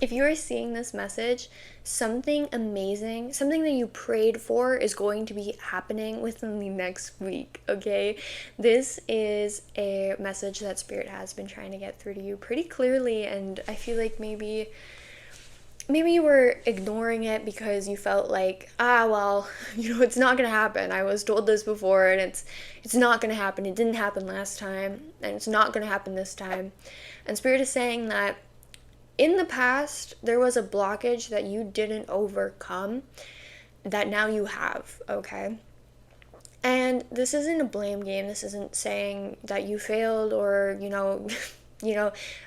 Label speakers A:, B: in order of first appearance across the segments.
A: If you are seeing this message, something amazing, something that you prayed for is going to be happening within the next week, okay? This is a message that Spirit has been trying to get through to you pretty clearly, and I feel like maybe you were ignoring it because you felt like, well, it's not going to happen. I was told this before and it's not going to happen. It didn't happen last time and it's not going to happen this time. And Spirit is saying that in the past, there was a blockage that you didn't overcome that now you have, okay? And this isn't a blame game. This isn't saying that you failed or,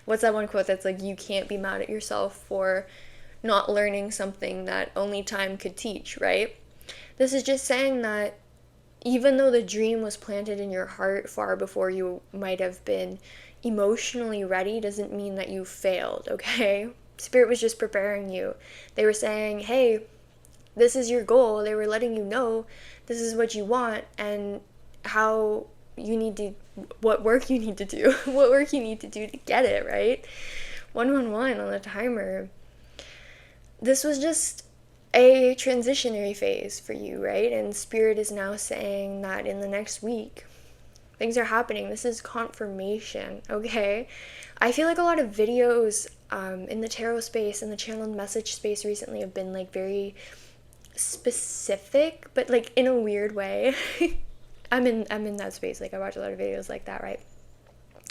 A: what's that one quote that's like, you can't be mad at yourself for not learning something that only time could teach, right? This is just saying that even though the dream was planted in your heart far before you might have been emotionally ready, doesn't mean that you failed, okay? Spirit was just preparing you. They were saying, hey, this is your goal. They were letting you know this is what you want and how you need to, what work you need to do, what work you need to do to get it, right? 111 on the timer. This was just a transitionary phase for you, right? And Spirit is now saying that in the next week, things are happening. This is confirmation, okay? I feel like a lot of videos in the tarot space and the channeled message space recently have been like very specific, but like in a weird way. I'm in that space. Like I watch a lot of videos like that, right?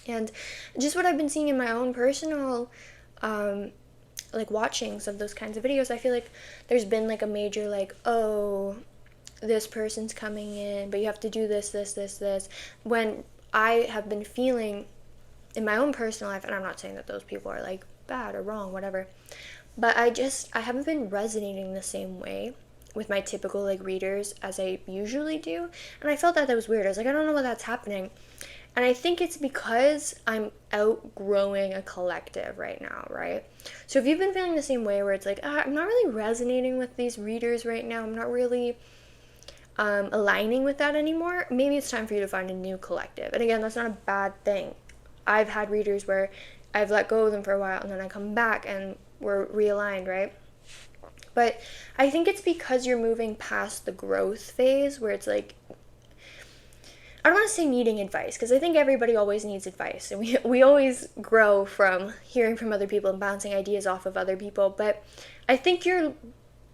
A: And just what I've been seeing in my own personal like watchings of those kinds of videos, I feel like there's been like a major like, oh, this person's coming in, but you have to do this, when I have been feeling in my own personal life, and I'm not saying that those people are like bad or wrong, whatever, but I haven't been resonating the same way with my typical like readers as I usually do, and I felt that was weird. I was like, I don't know why that's happening. And I think it's because I'm outgrowing a collective right now, right? So if you've been feeling the same way where it's like, I'm not really resonating with these readers right now, I'm not really aligning with that anymore, maybe it's time for you to find a new collective. And again, that's not a bad thing. I've had readers where I've let go of them for a while and then I come back and we're realigned, right? But I think it's because you're moving past the growth phase where it's like, I don't want to say needing advice, because I think everybody always needs advice, and we always grow from hearing from other people and bouncing ideas off of other people, but I think you're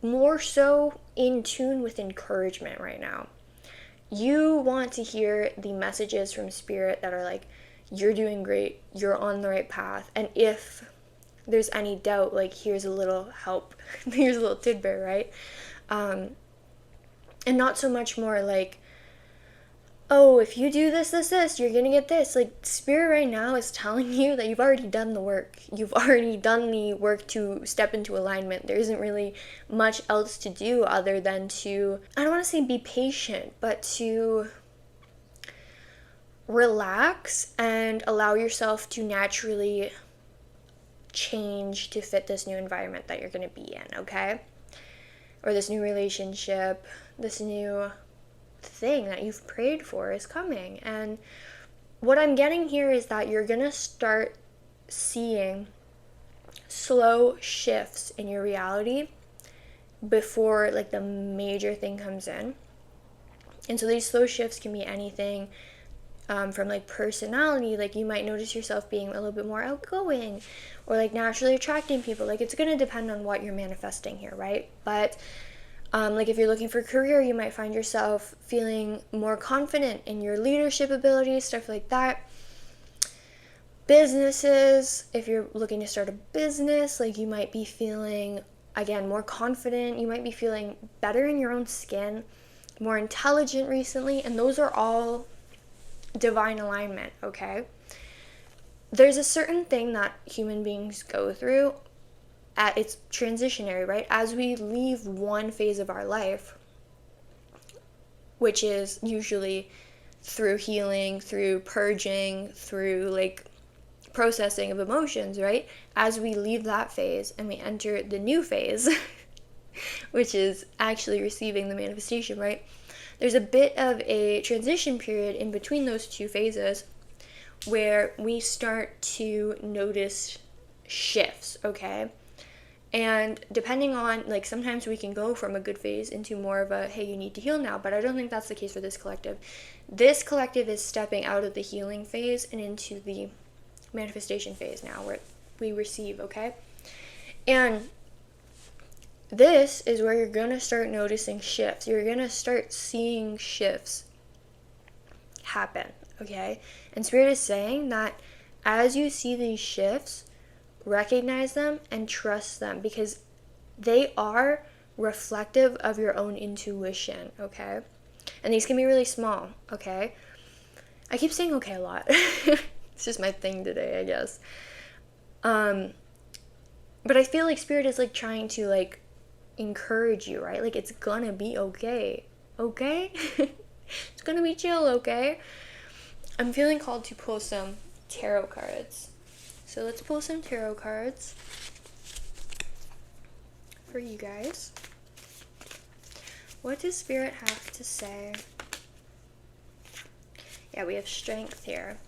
A: more so in tune with encouragement right now. You want to hear the messages from Spirit that are like, you're doing great, you're on the right path, and if there's any doubt, like, here's a little help, here's a little tidbit, right? And not so much more like, oh, if you do this, you're gonna get this. Like, Spirit right now is telling you that you've already done the work. You've already done the work to step into alignment. There isn't really much else to do other than to, I don't want to say be patient, but to relax and allow yourself to naturally change to fit this new environment that you're gonna be in, okay? Or this new relationship, this new thing that you've prayed for is coming. And what I'm getting here is that you're gonna start seeing slow shifts in your reality before like the major thing comes in. And so these slow shifts can be anything from like personality, like you might notice yourself being a little bit more outgoing or like naturally attracting people. Like it's going to depend on what you're manifesting here, right? But like if you're looking for a career, you might find yourself feeling more confident in your leadership abilities, stuff like that. Businesses, if you're looking to start a business, like you might be feeling, again, more confident. You might be feeling better in your own skin, more intelligent recently, and those are all divine alignment, okay? There's a certain thing that human beings go through at its transitionary, right? As we leave one phase of our life, which is usually through healing, through purging, through like processing of emotions, right? As we leave that phase and we enter the new phase, which is actually receiving the manifestation, right? There's a bit of a transition period in between those two phases where we start to notice shifts, okay? And depending on, like, sometimes we can go from a good phase into more of a, hey, you need to heal now. But I don't think that's the case for this collective. This collective is stepping out of the healing phase and into the manifestation phase now, where we receive, okay? And this is where you're going to start noticing shifts. You're going to start seeing shifts happen, okay? And Spirit is saying that as you see these shifts, recognize them and trust them, because they are reflective of your own intuition, okay? And these can be really small, okay? I keep saying okay a lot. It's just my thing today, I guess. But I feel like Spirit is like trying to like encourage you, right? Like, it's gonna be okay. Okay? It's gonna be chill, okay? I'm feeling called to pull some tarot cards. So let's pull some tarot cards for you guys. What does Spirit have to say? Yeah, we have Strength here.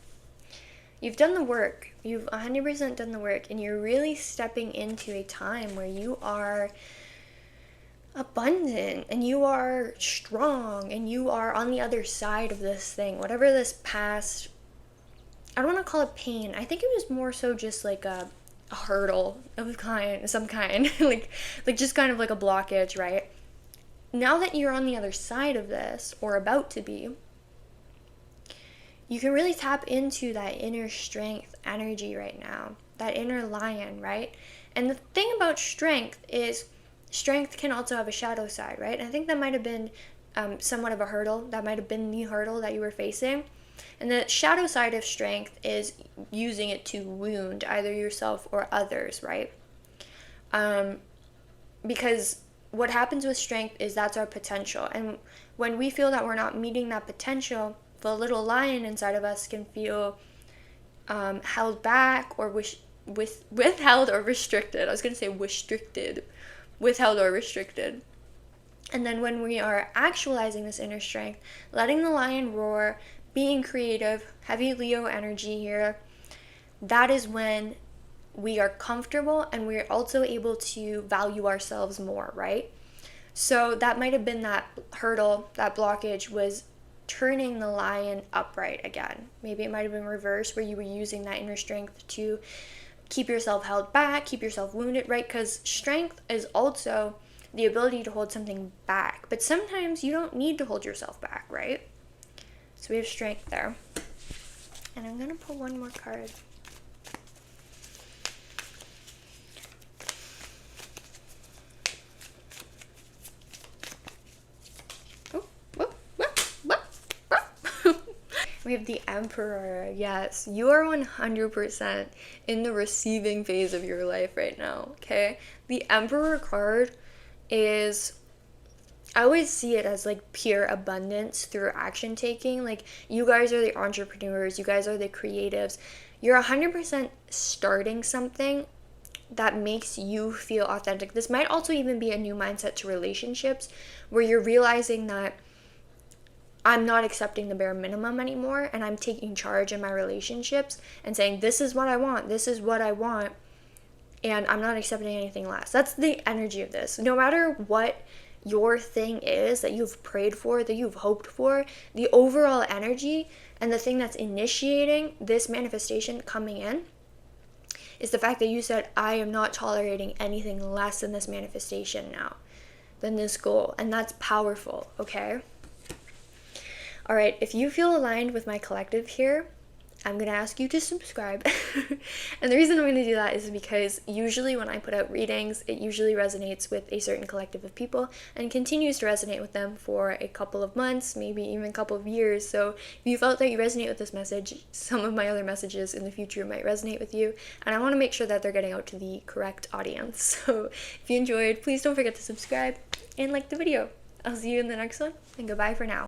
A: You've done the work. You've 100% done the work, and you're really stepping into a time where you are abundant and you are strong and you are on the other side of this thing. Whatever this past, I don't want to call it pain. I think it was more so just like a hurdle of some kind, like just kind of like a blockage, right? Now that you're on the other side of this, or about to be, you can really tap into that inner strength energy right now, that inner lion, right? And the thing about strength is, strength can also have a shadow side, right? And I think that might have been somewhat of a hurdle. That might have been the hurdle that you were facing. And the shadow side of strength is using it to wound either yourself or others, right? Because what happens with strength is that's our potential. And when we feel that we're not meeting that potential, the little lion inside of us can feel held back or withheld or restricted. I was going to say restricted. Withheld or restricted. And then when we are actualizing this inner strength, letting the lion roar, being creative, heavy Leo energy here, that is when we are comfortable and we're also able to value ourselves more, right? So that might have been that hurdle, that blockage was turning the lion upright again. Maybe it might have been reversed, where you were using that inner strength to keep yourself held back, keep yourself wounded, right? Because strength is also the ability to hold something back. But sometimes you don't need to hold yourself back, right? So we have strength there. And I'm going to pull one more card. We have the Emperor. Yes, you are 100% in the receiving phase of your life right now, okay? The Emperor card is, I always see it as like pure abundance through action taking. Like, you guys are the entrepreneurs, you guys are the creatives. You're 100% starting something that makes you feel authentic. This might also even be a new mindset to relationships, where you're realizing that I'm not accepting the bare minimum anymore, and I'm taking charge in my relationships and saying, this is what I want, this is what I want, and I'm not accepting anything less. That's the energy of this. No matter what your thing is that you've prayed for, that you've hoped for, the overall energy and the thing that's initiating this manifestation coming in is the fact that you said, I am not tolerating anything less than this manifestation now, than this goal. And that's powerful, okay? All right, if you feel aligned with my collective here, I'm going to ask you to subscribe. And the reason I'm going to do that is because usually when I put out readings, it usually resonates with a certain collective of people and continues to resonate with them for a couple of months, maybe even a couple of years. So if you felt that you resonate with this message, some of my other messages in the future might resonate with you. And I want to make sure that they're getting out to the correct audience. So if you enjoyed, please don't forget to subscribe and like the video. I'll see you in the next one, and goodbye for now.